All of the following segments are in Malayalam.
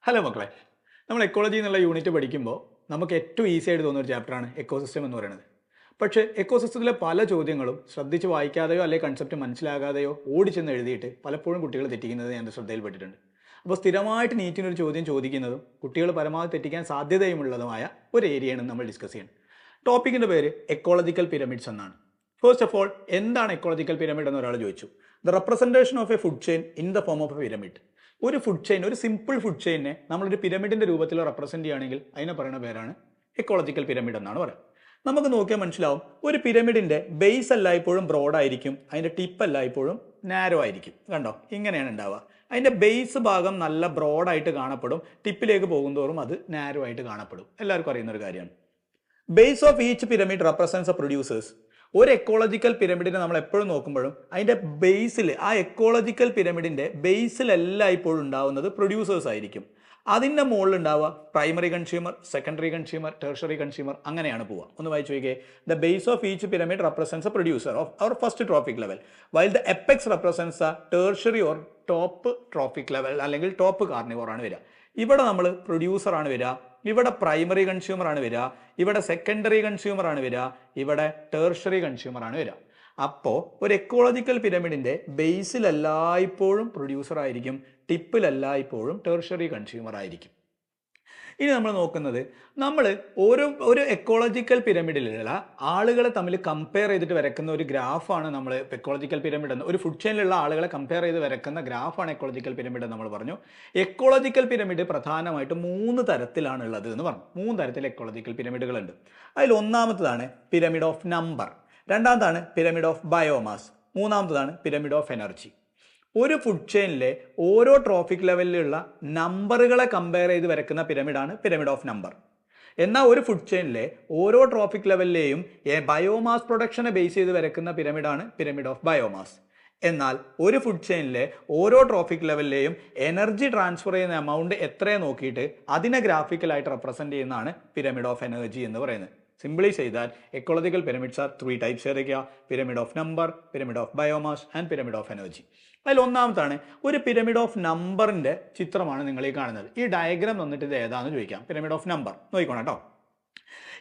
ഹലോ മക്കളെ, നമ്മൾ എക്കോളജി എന്നുള്ള യൂണിറ്റ് പഠിക്കുമ്പോൾ നമുക്ക് ഏറ്റവും ഈസി ആയിട്ട് തോന്നുന്ന ഒരു ചാപ്റ്ററാണ് എക്കോസിസ്റ്റം എന്ന് പറയുന്നത്. പക്ഷേ എക്കോസിസ്റ്റത്തിലെ പല ചോദ്യങ്ങളും ശ്രദ്ധിച്ച് വായിക്കാതെയോ അല്ലെങ്കിൽ കൺസെപ്റ്റ് മനസ്സിലാകാതെയോ ഓടിച്ചെന്ന് എഴുതിയിട്ട് പലപ്പോഴും കുട്ടികൾ തെറ്റിക്കുന്നത് ഞാൻ ശ്രദ്ധയിൽപ്പെട്ടിട്ടുണ്ട്. അപ്പോൾ സ്ഥിരമായിട്ട് നീറ്റിനൊരു ചോദ്യം ചോദിക്കുന്നതും കുട്ടികൾ പരമാവധി തെറ്റിക്കാൻ സാധ്യതയുമുള്ളതുമായ ഒരു ഏരിയയാണ് നമ്മൾ ഡിസ്കസ് ചെയ്യുന്നത്. ടോപ്പിക്കിൻ്റെ പേര് എക്കോളജിക്കൽ പിരമിഡ്സ് എന്നാണ്. ഫസ്റ്റ് ഓഫ് ഓൾ, എന്താണ് എക്കോളജിക്കൽ പിരമിഡ് എന്ന് ഒരാൾ ചോദിച്ചു. The representation of A food chain in the form of A pyramid. ഒരു ഫുഡ് ചെയിൻ, ഒരു സിമ്പിൾ ഫുഡ് ചെയിനെ നമ്മളൊരു പിരമിഡിന്റെ രൂപത്തിൽ റെപ്രസെന്റ് ചെയ്യുകയാണെങ്കിൽ അതിനെ പറയുന്ന പേരാണ് എക്കോളജിക്കൽ പിരമിഡ് എന്നാണ് പറയുന്നത്. നമുക്ക് നോക്കിയാൽ മനസ്സിലാവും, ഒരു പിരമിഡിന്റെ ബേസ് എല്ലായ്പ്പോഴും ബ്രോഡ് ആയിരിക്കും, അതിന്റെ ടിപ്പ് എല്ലായ്പ്പോഴും നാരോ ആയിരിക്കും. കണ്ടോ, ഇങ്ങനെയാണ് ഉണ്ടാവുക. അതിന്റെ ബേസ് ഭാഗം നല്ല ബ്രോഡായിട്ട് കാണപ്പെടും, ടിപ്പിലേക്ക് പോകുന്തോറും അത് നാരോ ആയിട്ട് കാണപ്പെടും. എല്ലാവർക്കും അറിയുന്ന ഒരു കാര്യമാണ്. Base of each pyramid represents A producers. ഒരു എക്കോളജിക്കൽ പിരമിഡിനെ നമ്മൾ എപ്പോഴും നോക്കുമ്പോഴും അതിൻ്റെ ബേസിൽ, ആ എക്കോളജിക്കൽ പിരമിഡിൻ്റെ ബേസിൽ എല്ലായ്പ്പോഴും ഉണ്ടാവുന്നത് പ്രൊഡ്യൂസേഴ്സ് ആയിരിക്കും. അതിൻ്റെ മുകളിൽ ഉണ്ടാവുക primary consumer, secondary consumer, tertiary consumer, അങ്ങനെയാണ് പോവുക. ഒന്ന് വായിച്ചു നോക്കിയേ. The base of each pyramid represents a producer of our first trophic level, while the apex represents a tertiary or top trophic level, അല്ലെങ്കിൽ ടോപ്പ് കാർണിവോർ ആണ് വരിക. ഇവിടെ നമ്മൾ പ്രൊഡ്യൂസർ ആണ് വരിക, ഇവിടെ പ്രൈമറി കൺസ്യൂമർ ആണ് വരിക, ഇവിടെ സെക്കൻഡറി കൺസ്യൂമർ ആണ് വരിക, ഇവിടെ ടെർഷറി കൺസ്യൂമർ ആണ് വരിക. അപ്പോൾ ഒരു എക്കോളജിക്കൽ പിരമിഡിന്റെ ബേസിൽ എല്ലായ്പ്പോഴും പ്രൊഡ്യൂസർ ആയിരിക്കും, ടിപ്പിൽ എല്ലായ്പ്പോഴും ടെർഷറി കൺസ്യൂമർ ആയിരിക്കും. ഇനി നമ്മൾ നോക്കുന്നത്, നമ്മൾ ഒരു എക്കോളജിക്കൽ പിരമിഡിലുള്ള ആളുകളെ തമ്മിൽ കമ്പയർ ചെയ്തിട്ട് വരക്കുന്ന ഒരു ഗ്രാഫാണ് നമ്മൾ എക്കോളജിക്കൽ പിരമിഡ് എന്ന്. ഒരു ഫുഡ് ചെയിനിലുള്ള ആളുകളെ കമ്പയർ ചെയ്ത് വരക്കുന്ന ഗ്രാഫാണ് എക്കോളജിക്കൽ പിരമിഡ് എന്ന് നമ്മൾ പറഞ്ഞു. എക്കോളജിക്കൽ പിരമിഡ് പ്രധാനമായിട്ട് 3 തരത്തിലാണുള്ളത് എന്ന് പറഞ്ഞു. 3 തരത്തിൽ എക്കോളജിക്കൽ പിരമിഡുകളുണ്ട്. അതിൽ ഒന്നാമത്തതാണ് പിരമിഡ് ഓഫ് നമ്പർ, രണ്ടാമതാണ് പിരമിഡ് ഓഫ് ബയോമാസ്, മൂന്നാമത്തതാണ് പിരമിഡ് ഓഫ് എനർജി. ഒരു ഫുഡ് ചെയിനിലെ ഓരോ ട്രോഫിക് ലെവലിലുള്ള നമ്പറുകളെ കമ്പയർ ചെയ്ത് വരക്കുന്ന പിരമിഡാണ് പിരമിഡ് ഓഫ് നമ്പർ. എന്നാൽ ഒരു ഫുഡ് ചെയിനിലെ ഓരോ ട്രോഫിക് ലെവലിലെയും ബയോമാസ് പ്രൊഡക്ഷനെ ബേസ് ചെയ്ത് വരക്കുന്ന പിരമിഡാണ് പിരമിഡ് ഓഫ് ബയോമാസ്. എന്നാൽ ഒരു ഫുഡ് ചെയിനിലെ ഓരോ ട്രോഫിക് ലെവലിലെയും എനർജി ട്രാൻസ്ഫർ ചെയ്യുന്ന എമൗണ്ട് എത്രയെ നോക്കിയിട്ട് അതിനെ ഗ്രാഫിക്കലായിട്ട് റെപ്രസെന്റ് ചെയ്യുന്നതാണ് പിരമിഡ് ഓഫ് എനർജി എന്ന് പറയുന്നത്. Simply say that ecological pyramids are 3 types. Pyramid of number, pyramid of biomass and pyramid of energy. അതിൽ ഒന്നാമത്താണ് ഒരു പിരമിഡ് ഓഫ് നമ്പറിന്റെ ചിത്രമാണ് നിങ്ങൾ ഈ കാണുന്നത്. ഈ ഡയഗ്രാം വന്നിട്ട് ഇത് ഏതാണെന്ന് ചോദിക്കാം. പിരമിഡ് ഓഫ് നമ്പർ നോക്കിക്കോണം കേട്ടോ.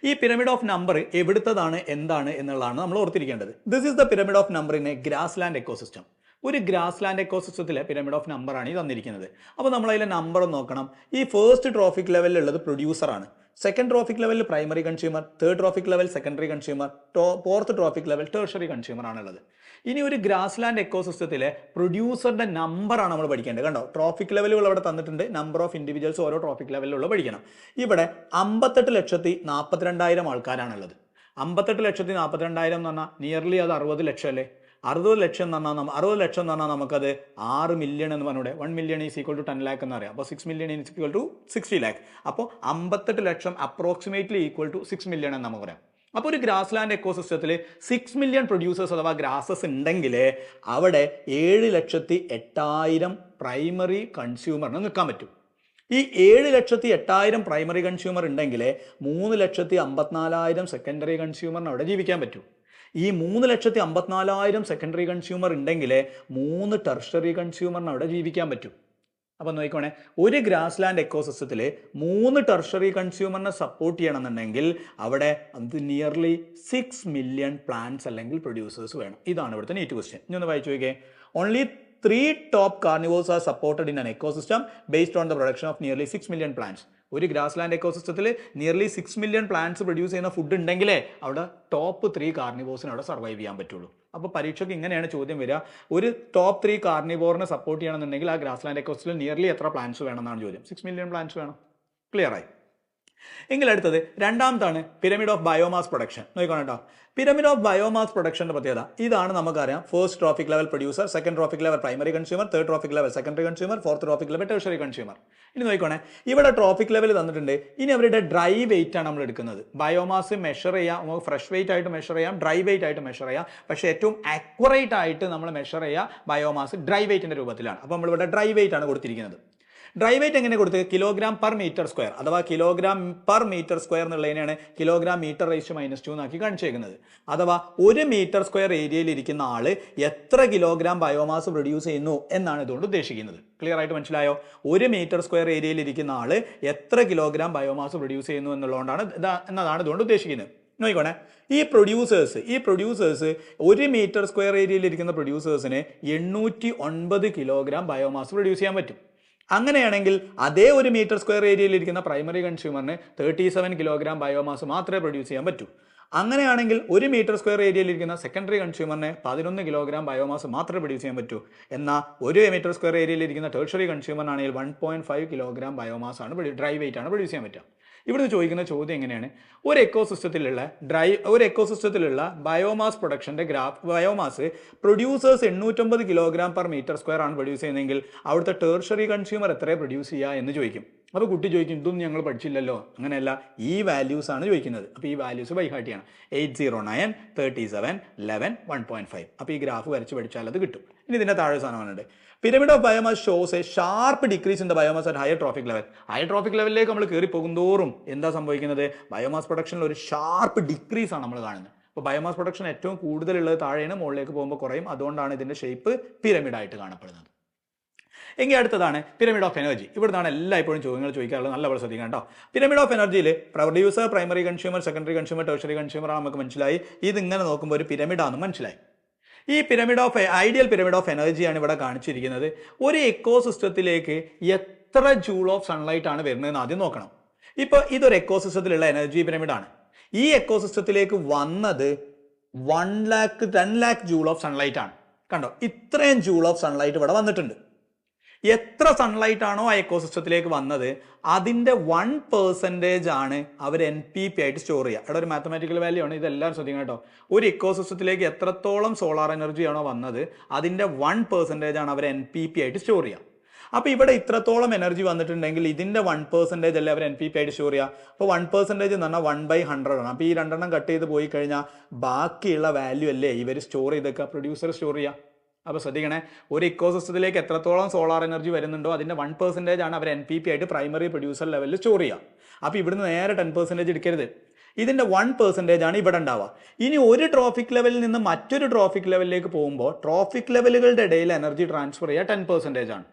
ഈ പിരമിഡ് ഓഫ് നമ്പർ എവിടുത്തതാണ്, എന്താണ് എന്നുള്ളതാണ് നമ്മൾ ഓർത്തിരിക്കേണ്ടത്. This is the pyramid of number in a grassland ecosystem. ഒരു ഗ്രാസ് ലാൻഡ് എക്കോസിസ്റ്റത്തിലെ പിരമിഡ് ഓഫ് നമ്പർ ആണ് ഈ തന്നിരിക്കുന്നത്. അപ്പോൾ നമ്മൾ അതിലെ നമ്പർ നോക്കണം. ഈ ഫസ്റ്റ് ട്രോഫിക് ലെവലിലുള്ളത് പ്രൊഡ്യൂസറാണ്, സെക്കൻഡ് ട്രോഫിക് ലെവലിൽ primary consumer, third trophic level secondary consumer, fourth trophic level tertiary consumer ആണുള്ളത്. ഇനി ഒരു ഗ്രാസ് ലാൻഡ് എക്കോസിസ്റ്റത്തിലെ പ്രൊഡ്യൂസറിന്റെ നമ്പറാണ് നമ്മൾ പഠിക്കേണ്ടത്. കണ്ടോ, ട്രോഫിക് ലെവലുകൾ അവിടെ തന്നിട്ടുണ്ട്, നമ്പർ ഓഫ് ഇൻഡിവിജ്വൽസ് ഓരോ ട്രോഫിക് ലെവലിലുള്ള പഠിക്കണം. ഇവിടെ 58,42,000 ആൾക്കാരാണുള്ളത്. 58,42,000 എന്ന് പറഞ്ഞാൽ നിയർലി അത് 60 ലക്ഷം അല്ലേ. 60 ലക്ഷം എന്ന് പറഞ്ഞാൽ നമുക്കത് 6 മില്യൺ എന്ന് പറഞ്ഞൂടെ. 1 million is equal to 10 lakh എന്ന് പറയാം. അപ്പോൾ 6 million is equal to 60 lakh. അപ്പോൾ 58 ലക്ഷം അപ്രോക്സിമേറ്റ്ലി ഈക്വൽ ടു 6 മില്യൺ എന്ന് നമുക്ക് പറയാം. അപ്പോൾ ഒരു ഗ്രാസ് ലാൻഡ് എക്കോസിസ്റ്റത്തിൽ 6 മില്യൺ പ്രൊഡ്യൂസേഴ്സ് അഥവാ ഗ്രാസസ് ഉണ്ടെങ്കിൽ അവിടെ 7,08,000 പ്രൈമറി കൺസ്യൂമറിന് നിൽക്കാൻ പറ്റും. ഈ 7,08,000 പ്രൈമറി കൺസ്യൂമർ ഉണ്ടെങ്കിൽ 3,54,000 സെക്കൻഡറി കൺസ്യൂമറിന് അവിടെ ജീവിക്കാൻ പറ്റും. ഈ 3,54,000 സെക്കൻഡറി കൺസ്യൂമർ ഉണ്ടെങ്കിൽ 3 ടെർഷറി കൺസ്യൂമറിന് അവിടെ ജീവിക്കാൻ പറ്റും. അപ്പം നോക്കിക്കോണേ, ഒരു ഗ്രാസ് ലാൻഡ് എക്കോസിസ്റ്റത്തിൽ 3 ടെർഷറി കൺസ്യൂമറിനെ സപ്പോർട്ട് ചെയ്യണമെന്നുണ്ടെങ്കിൽ അവിടെ അത് നിയർലി 6 മില്യൺ പ്ലാന്റ്സ് അല്ലെങ്കിൽ പ്രൊഡ്യൂസേഴ്സ് വേണം. ഇതാണ് ഇവിടുത്തെ നീറ്റ് ക്വസ്റ്റ്യൻ. ഇനി ഒന്ന് വായിച്ചു നോക്കിയേ. Only 3 top carnivores are supported in an ecosystem based on the production of nearly 6 million plants. ഒരു ഗ്രാസ് ലാൻഡ് എക്കോസിസ്റ്റത്തിൽ നിയർലി 6 മില്യൺ പ്ലാന്റ്സ് പ്രൊഡ്യൂസ് ചെയ്യുന്ന ഫുഡ് ഉണ്ടെങ്കിലേ അവിടെ ടോപ്പ് 3 കാർണിവോഴ്സിന് അവിടെ സർവൈവ് ചെയ്യാൻ പറ്റുള്ളൂ. അപ്പോൾ പരീക്ഷയ്ക്ക് ഇങ്ങനെയാണ് ചോദ്യം വരിക. ഒരു ടോപ്പ് 3 കാർണിവോറിനെ സപ്പോർട്ട് ചെയ്യണമെന്നുണ്ടെങ്കിൽ ആ ഗ്രാസ് ലാൻഡ് എക്കോസിസ്റ്റത്തിൽ നിയർലി എത്ര പ്ലാന്റ്സ് വേണമെന്നാണ് ചോദ്യം. 6 മില്യൺ പ്ലാന്റ്സ് വേണം. ക്ലിയർ ആയി. എങ്കിൽ അടുത്തത് രണ്ടാമതാണ് പിരമിഡ് ഓഫ് ബയോമാസ് പ്രൊഡക്ഷൻ. നോക്കണം കേട്ടോ. പിരമിഡ് ഓഫ് ബയോമാസ് പ്രൊഡക്ഷന്റെ പ്രത്യേകത ഇതാണ്. നമുക്കറിയാം, first trophic level producer, second trophic level primary consumer, third trophic level secondary consumer, fourth trophic level tertiary consumer. ഇനി നോക്കണേ, ഇവിടെ ട്രോഫിക് ലെവൽ തന്നിട്ടുണ്ട്. ഇനി അവരുടെ ഡ്രൈ വെയിറ്റ് ആണ് നമ്മൾ എടുക്കുന്നത്. ബയോമാസ് മെഷർ ചെയ്യാം, നമുക്ക് ഫ്രഷ് വെയിറ്റ് ആയിട്ട് മെഷർ ചെയ്യാം, ഡ്രൈ വെയിറ്റ് ആയിട്ട് മെഷർ ചെയ്യാം. പക്ഷേ ഏറ്റവും ആക്യുറേറ്റ് ആയിട്ട് നമ്മൾ മെഷർ ചെയ്യുക ബയോമാസ് ഡ്രൈ വെയിറ്റിന്റെ രൂപത്തിലാണ്. അപ്പോൾ നമ്മളിവിടെ ഡ്രൈ വെയിറ്റ് ആണ് കൊടുത്തിരിക്കുന്നത്. ഡ്രൈ വെയിറ്റ് എങ്ങനെ കൊടുത്തത്? കിലോഗ്രാം പെർ മീറ്റർ സ്ക്വയർ അഥവാ കിലോഗ്രാം പെർ മീറ്റർ സ്ക്വയർ എന്നുള്ളതിനാണ് കിലോഗ്രാം മീറ്റർ റേഷ്യോ -2 എന്നാക്കി കാണിച്ചേക്കുന്നത്. അഥവാ 1 മീറ്റർ സ്ക്വയർ ഏരിയയിൽ ഇരിക്കുന്ന ആള് എത്ര കിലോഗ്രാം ബയോമാസ് പ്രൊഡ്യൂസ് ചെയ്യുന്നു എന്നാണ് ഇതുകൊണ്ട് ഉദ്ദേശിക്കുന്നത്. ക്ലിയർ ആയിട്ട് മനസ്സിലായോ? 1 മീറ്റർ സ്ക്വയർ ഏരിയയിൽ ഇരിക്കുന്ന ആള് എത്ര കിലോഗ്രാം ബയോമാസ് പ്രൊഡ്യൂസ് ചെയ്യുന്നു എന്നതാണ് ഇതുകൊണ്ട് ഉദ്ദേശിക്കുന്നത്. നോക്കിക്കോണേ, ഈ പ്രൊഡ്യൂസേഴ്സ് 1 മീറ്റർ സ്ക്വയർ ഏരിയയിൽ ഇരിക്കുന്ന പ്രൊഡ്യൂസേഴ്സിന് 809 കിലോഗ്രാം ബയോമാസ് പ്രൊഡ്യൂസ് ചെയ്യാൻ പറ്റും. അങ്ങനെയാണെങ്കിൽ അതേ 1 മീറ്റർ സ്ക്വയർ ഏരിയയിൽ ഇരിക്കുന്ന പ്രൈമറി കൺസ്യൂമറിന് 37 കിലോഗ്രാം ബയോമാസ് മാത്രമേ പ്രൊഡ്യൂസ് ചെയ്യാൻ പറ്റൂ. അങ്ങനെയാണെങ്കിൽ 1 മീറ്റർ സ്ക്വയർ ഏരിയയിൽ ഇരിക്കുന്ന സെക്കൻഡറി കൺസ്യൂമറിന് 11 കിലോഗ്രാം ബയോമാസ് മാത്രമേ പ്രൊഡ്യൂസ് ചെയ്യാൻ പറ്റൂ. എന്നാൽ 1 മീറ്റർ സ്ക്വയർ ഏരിയയിൽ ഇരിക്കുന്ന ടേർഷ്യറി കൺസ്യൂമറിനാണെങ്കിൽ 1.5 കിലോഗ്രാം ബയോമാസ് ആണ് ഡ്രൈ വെയിറ്റ് ആണ് പ്രൊഡ്യൂസ് ചെയ്യാൻ പറ്റുക. ഇവിടുന്ന് ചോദിക്കുന്ന ചോദ്യം എങ്ങനെയാണ്? ഒരു എക്കോസിസ്റ്റത്തിലുള്ള ബയോമാസ് പ്രൊഡക്ഷന്റെ ബയോമാസ് പ്രൊഡ്യൂസേഴ്സ് 809 കിലോഗ്രാം പെർ മീറ്റർ സ്ക്വയർ ആണ് പ്രൊഡ്യൂസ് ചെയ്യുന്നതെങ്കിൽ അവിടുത്തെ ടേർഷ്യറി കൺസ്യൂമർ എത്രയാണ് പ്രൊഡ്യൂസ് ചെയ്യുക എന്ന് ചോദിക്കും. അപ്പോൾ കുട്ടി ചോദിക്കും, ഇതൊന്നും ഞങ്ങൾ പഠിച്ചില്ലല്ലോ. അങ്ങനെയല്ല, ഈ വാല്യൂസ് ആണ് ചോദിക്കുന്നത്. അപ്പോൾ ഈ വാല്യൂസ് ബൈ ഹാർട്ട് ചെയ്യണം. 809, 37, 11, 1.5. അപ്പോൾ ഈ ഗ്രാഫ് വരച്ച് പഠിച്ചാൽ അത് കിട്ടും. ഇനി ഇതിൻ്റെ താഴെ സാധനമാണുണ്ട്. Pyramid of biomass shows a sharp decrease in the biomass at higher trophic level. Higher trophic ലെവലിലേക്ക് നമ്മൾ കയറി പോകുന്തോറും എന്താ സംഭവിക്കുന്നത്? ബയോമാസ് പ്രൊഡക്ഷനിൽ ഒരു ഷാർപ്പ് ഡിക്രീസ് ആണ് നമ്മൾ കാണുന്നത്. അപ്പോൾ ബയോമാസ് പ്രൊഡക്ഷൻ ഏറ്റവും കൂടുതലുള്ളത് താഴെയാണ്, മുകളിലേക്ക് പോകുമ്പോൾ കുറയും. അതുകൊണ്ടാണ് ഇതിൻ്റെ ഷേപ്പ് പിരമിഡായിട്ട് കാണപ്പെടുന്നത്. എങ്കിൽ അടുത്തതാണ് പിരമിഡ് ഓഫ് എനർജി. ഇവിടുന്നാണ് എല്ലായ്പ്പോഴും ചോദ്യങ്ങൾ ചോദിക്കാറുള്ളത്. നല്ലപോലെ ശ്രദ്ധിക്കാം കേട്ടോ. പിരമിഡ് ഓഫ് എനർജിയിൽ producer, primary consumer, secondary consumer, tertiary consumer ആണ് നമുക്ക് മനസ്സിലായി. ഇതിങ്ങനെ നോക്കുമ്പോൾ ഒരു പിരമിഡാണെന്ന് മനസ്സിലായി. ഈ ഐഡിയൽ പിരമിഡ് ഓഫ് എനർജിയാണ് ഇവിടെ കാണിച്ചിരിക്കുന്നത്. ഒരു എക്കോസിസ്റ്റത്തിലേക്ക് എത്ര ജൂൾ ഓഫ് സൺലൈറ്റ് ആണ് വരുന്നതെന്ന് ആദ്യം നോക്കണം. ഇപ്പോൾ ഇതൊരു എക്കോസിസ്റ്റത്തിലുള്ള എനർജി പിരമിഡാണ്. ഈ എക്കോസിസ്റ്റത്തിലേക്ക് വന്നത് 10 lakh ജൂൾ ഓഫ് സൺലൈറ്റ് ആണ്. കണ്ടോ, ഇത്രയും ജൂൾ ഓഫ് സൺലൈറ്റ് ഇവിടെ വന്നിട്ടുണ്ട്. എത്ര സൺലൈറ്റ് ആണോ ആ എക്കോസിസ്റ്റത്തിലേക്ക് വന്നത് അതിൻ്റെ 1% ആണ് അവർ NPP ആയിട്ട് സ്റ്റോർ ചെയ്യുക. ഇവിടെ ഒരു മാത്തമാറ്റിക്കൽ വാല്യൂ ആണ്, ഇതെല്ലാവരും ശ്രദ്ധിക്കണം കേട്ടോ. ഒരു എക്കോസിസ്റ്റത്തിലേക്ക് എത്രത്തോളം സോളാർ എനർജി ആണോ വന്നത് അതിൻ്റെ 1% ആണ് അവർ NPP ആയിട്ട് സ്റ്റോർ ചെയ്യുക. അപ്പോൾ ഇവിടെ ഇത്രത്തോളം എനർജി വന്നിട്ടുണ്ടെങ്കിൽ ഇതിൻ്റെ 1% അല്ലേ അവർ NPP ആയിട്ട് സ്റ്റോർ ചെയ്യുക. അപ്പോൾ 1% എന്ന് പറഞ്ഞാൽ 1/100 ആണ്. അപ്പോൾ ഈ 2 കട്ട് ചെയ്ത് പോയി കഴിഞ്ഞാൽ ബാക്കിയുള്ള വാല്യൂ അല്ലേ ഇവർ സ്റ്റോർ ചെയ്തൊക്കെ പ്രൊഡ്യൂസർ സ്റ്റോർ ചെയ്യുക. അപ്പോൾ ശ്രദ്ധിക്കണേ, ഒരു ഇക്കോസിസ്റ്റത്തിലേക്ക് എത്രത്തോളം സോളാർ എനർജി വരുന്നുണ്ടോ അതിൻ്റെ 1% ആണ് അവർ NPP ആയിട്ട് പ്രൈമറി പ്രൊഡ്യൂസർ ലെവലിൽ സ്റ്റോർ ചെയ്യുക. അപ്പോൾ ഇവിടുന്ന് നേരെ 10% എടുക്കരുത്. ഇതിൻ്റെ 1% ആണ് ഇവിടെ ഉണ്ടാവുക. ഇനി ഒരു ട്രോഫിക് ലെവലിൽ നിന്ന് മറ്റൊരു ട്രോഫിക് ലെവലിലേക്ക് പോകുമ്പോൾ ട്രോഫിക് ലെവലുകളുടെ ഇടയിൽ എനർജി ട്രാൻസ്ഫർ ചെയ്യുക 10% ആണ്.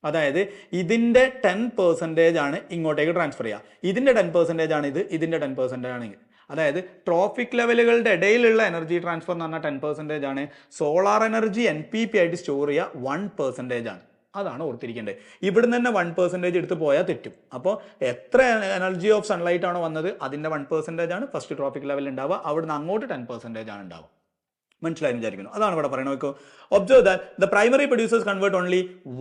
അതായത് ഇതിൻ്റെ 10% ആണ് ഇങ്ങോട്ടേക്ക് ട്രാൻസ്ഫർ ചെയ്യുക. ഇതിൻ്റെ 10% ആണ് ഇത്, ഇതിൻ്റെ 10% ആണെങ്കിൽ. അതായത് ട്രോഫിക് ലെവലുകളുടെ ഇടയിലുള്ള എനർജി ട്രാൻസ്ഫർ എന്ന് പറഞ്ഞാൽ 10% ആണ്. സോളാർ എനർജി NPP ആയിട്ട് സ്റ്റോർ ചെയ്യുക 1% ആണ്. അതാണ് ഓർത്തിരിക്കേണ്ടത്. ഇവിടുന്ന് തന്നെ 1% എടുത്ത് പോയാൽ തെറ്റും. അപ്പോൾ എത്ര എനർജി ഓഫ് സൺലൈറ്റ് ആണോ വന്നത് അതിൻ്റെ 1% ആണ് ഫസ്റ്റ് ട്രോഫിക് ലെവലിൽ ഉണ്ടാവുക. അവിടുന്ന് അങ്ങോട്ട് 10% ആണ് ഉണ്ടാവുക. മനസ്സിലായി വിചാരിക്കുന്നു. അതാണ് ഇവിടെ പറയുന്നത്. നോക്കൂ, observe that the primary producers convert only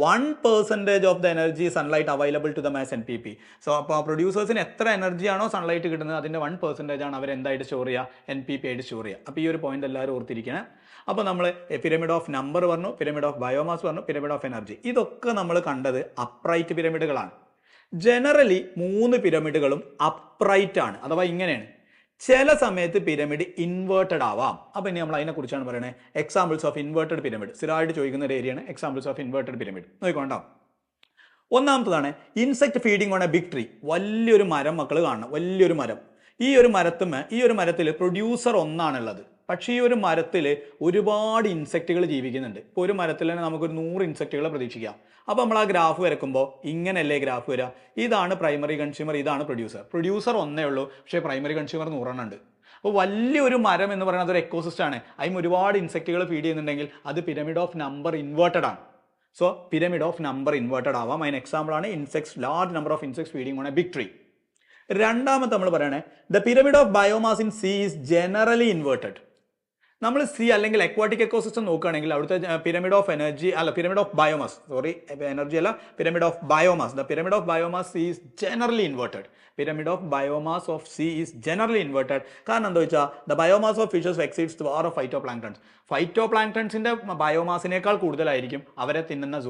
1% of the energy sunlight available to them as NPP. So അപ്പോൾ പ്രൊഡ്യൂസേഴ്സിന് എത്ര എനർജിയാണോ സൺലൈറ്റ് കിട്ടുന്നത് അതിൻ്റെ 1% ആണ് അവർ എന്തായിട്ട് സ്റ്റോർ ചെയ്യുക? NPP ആയിട്ട് സ്റ്റോർ ചെയ്യുക. അപ്പോൾ ഈ ഒരു പോയിന്റ് എല്ലാവരും ഓർത്തിരിക്കണം. അപ്പോൾ നമ്മൾ പിരമിഡ് ഓഫ് നമ്പർ പറഞ്ഞു, പിരമിഡ് ഓഫ് ബയോമാസ് പറഞ്ഞു, പിരമിഡ് ഓഫ് എനർജി. ഇതൊക്കെ നമ്മൾ കണ്ടത് അപ്രൈറ്റ് പിരമിഡുകളാണ്. ജനറലി 3 പിരമിഡുകളും അപ്രൈറ്റ് ആണ്, അഥവാ ഇങ്ങനെയാണ്. ചില സമയത്ത് പിരമിഡ് ഇൻവേർട്ടഡ് ആവാം. അപ്പോൾ ഇനി നമ്മൾ അതിനെക്കുറിച്ചാണ് പറയുന്നത്. എക്സാമ്പിൾസ് ഓഫ് ഇൻവേർട്ടഡ് പിരമിഡ് സ്ഥിരമായിട്ട് ചോദിക്കുന്ന ഒരു ഏരിയയാണ് എക്സാമ്പിൾസ് ഓഫ് ഇൻവേർട്ടഡ് പിരമിഡ്. നോക്കിക്കോണ്ടാവും. ഒന്നാമത്തതാണ് insect feeding on a big tree. വലിയൊരു മരം മക്കൾ കാണണം, വലിയൊരു മരം. ഈ ഒരു മരത്തിൽ പ്രൊഡ്യൂസർ ഒന്നാണുള്ളത്. പക്ഷേ ഈ ഒരു മരത്തിൽ ഒരുപാട് ഇൻസെക്റ്റുകൾ ജീവിക്കുന്നുണ്ട്. ഇപ്പോൾ ഒരു മരത്തിൽ തന്നെ നമുക്കൊരു 100 ഇൻസെക്റ്റുകളെ പ്രതീക്ഷിക്കാം. അപ്പോൾ നമ്മൾ ആ ഗ്രാഫ് വരക്കുമ്പോൾ ഇങ്ങനെയല്ലേ ഗ്രാഫ് വരിക? ഇതാണ് പ്രൈമറി കൺസ്യൂമർ, ഇതാണ് പ്രൊഡ്യൂസർ ഒന്നേ ഉള്ളൂ, പക്ഷേ പ്രൈമറി കൺസ്യൂമർ 100 ഉണ്ട്. അപ്പോൾ വലിയൊരു മരം എന്ന് പറയുന്നത് ഒരു എക്കോസിസ്റ്റം ആണ്. അതിന് ഒരുപാട് ഇൻസെക്റ്റുകൾ ഫീഡ് ചെയ്യുന്നുണ്ടെങ്കിൽ അത് പിരമിഡ് ഓഫ് നമ്പർ ഇൻവേർട്ടഡ് ആണ്. So pyramid of number inverted ആവാം. അതിന് എക്സാമ്പിളാണ് large number of insects feeding on a big tree. രണ്ടാമത്തെ നമ്മൾ പറയണേ the pyramid of biomass in sea is generally inverted. നമ്മൾ സീ അല്ലെങ്കിൽ അക്വാട്ടിക് എക്കോസിസ്റ്റം നോക്കുകയാണെങ്കിൽ അവിടുത്തെ pyramid of biomass the pyramid of biomass sea is generally inverted. Pyramid of biomass of sea is generally inverted. കാരണം എന്താ വെച്ചാൽ the biomass of fishes exceeds the power of ഫൈറ്റോപ്ലാങ്ക്ടൺസിന്റെ ബയോമാസിനേക്കാൾ കൂടുതലായിരിക്കും അവരെ തിന്നുന്ന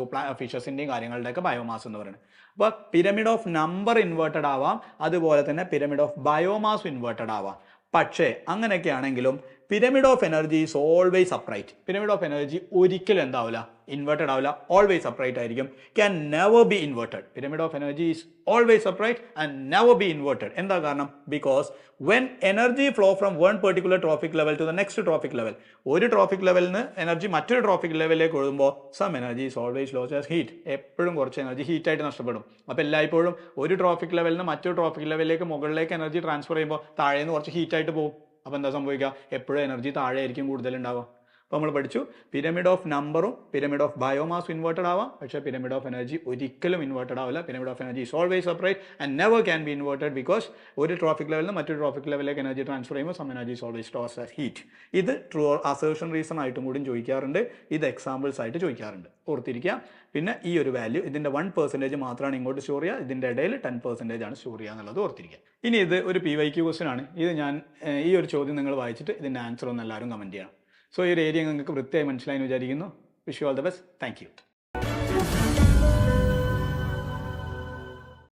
ഫിഷസിന്റെയും കാര്യങ്ങളുടെയൊക്കെ ബയോമാസ് എന്ന് പറയുന്നത്. അപ്പോൾ പിരമിഡ് ഓഫ് നമ്പർ ഇൻവേർട്ടഡ് ആവാം, അതുപോലെ തന്നെ പിരമിഡ് ഓഫ് ബയോമാസ് ഇൻവേർട്ടഡ് ആവാം. പക്ഷേ അങ്ങനെയൊക്കെ ആണെങ്കിലും pyramid of energy is always upright. Pyramid of energy ഒരിക്കലും എന്താവില്ല, ഇൻവേർട്ടഡ് ആവില്ല, ഓൾവേസ് അപ്രൈറ്റ് ആയിരിക്കും. Can never be inverted. Pyramid of energy is always upright and never be inverted. എന്താ കാരണം? Because when energy flow from one particular trophic level to the next trophic level, ഒരു ട്രോഫിക് ലെവലിൽ നിന്ന് എനർജി മറ്റൊരു ട്രോഫിക് ലെവലിലേക്ക് ഒഴുകുമ്പോൾ some energy is always loss as heat. എപ്പോഴും കുറച്ച് എനർജി ഹീറ്റായിട്ട് നഷ്ടപ്പെടും. അപ്പോൾ എല്ലായ്പ്പോഴും ഒരു ട്രോഫിക് ലെവലിൽ നിന്ന് മറ്റൊരു ട്രോഫിക് ലെവലിലേക്ക് മുകളിലേക്ക് എനർജി ട്രാൻസ്ഫർ ചെയ്യുമ്പോൾ താഴെ നിന്ന് കുറച്ച് ഹീറ്റായിട്ട് പോകും. അപ്പോൾ എന്താ സംഭവിക്കുക? എപ്പോഴും എനർജി താഴെ ആയിരിക്കും കൂടുതലുണ്ടാവുക. അപ്പോൾ നമ്മൾ പഠിച്ചു പിരമിഡ് ഓഫ് നമ്പറും പിരമിഡ് ഓഫ് ബയോമാസും ഇൻവേർട്ടഡ് ആവാം, പക്ഷേ പിരമിഡ് ഓഫ് എനർജി ഒരിക്കലും ഇൻവേർട്ടഡ് ആവില്ല. Pyramid of energy is always separate and never can be inverted because ഒരു ട്രോഫിക് ലെവലിൽ നിന്ന് മറ്റൊരു ട്രോഫിക് ലെവലിലേക്ക് എനർജി ട്രാൻസ്ഫർ ചെയ്യുമ്പോൾ some energy is always lost as heat. ഇത് ട്രൂ അസേർഷൻ റീസൺ ആയിട്ടും കൂടി ചോദിക്കാറുണ്ട്, ഇത് എക്സാമ്പിൾസ് ആയിട്ട് ചോദിക്കാറുണ്ട്. ഓർത്തിരിക്കുക. പിന്നെ ഈ ഒരു വാല്യൂ ഇതിൻ്റെ 1% മാത്രമാണ് ഇങ്ങോട്ട് സ്റ്റോർ ചെയ്യുക, ഇതിൻ്റെ ഇടയിൽ 10% ആണ് സ്റ്റോർ ചെയ്യുക എന്നുള്ളത് ഓർത്തിരിക്കുക. ഇനി ഇത് ഒരു PYQ ക്വസ്റ്റ്യൻ ആണ്. ഇത് ഞാൻ ഈ ഒരു ചോദ്യം നിങ്ങൾ വായിച്ചിട്ട് ഇതിൻ്റെ ആൻസർ ഒന്ന് എല്ലാവരും കമൻറ്റ് ചെയ്യണം. സോ ഈ ഒരു ഏരിയ നിങ്ങൾക്ക് വൃത്തിയായി മനസ്സിലായി എന്ന് വിചാരിക്കുന്നു. Wish you all the best. Thank you.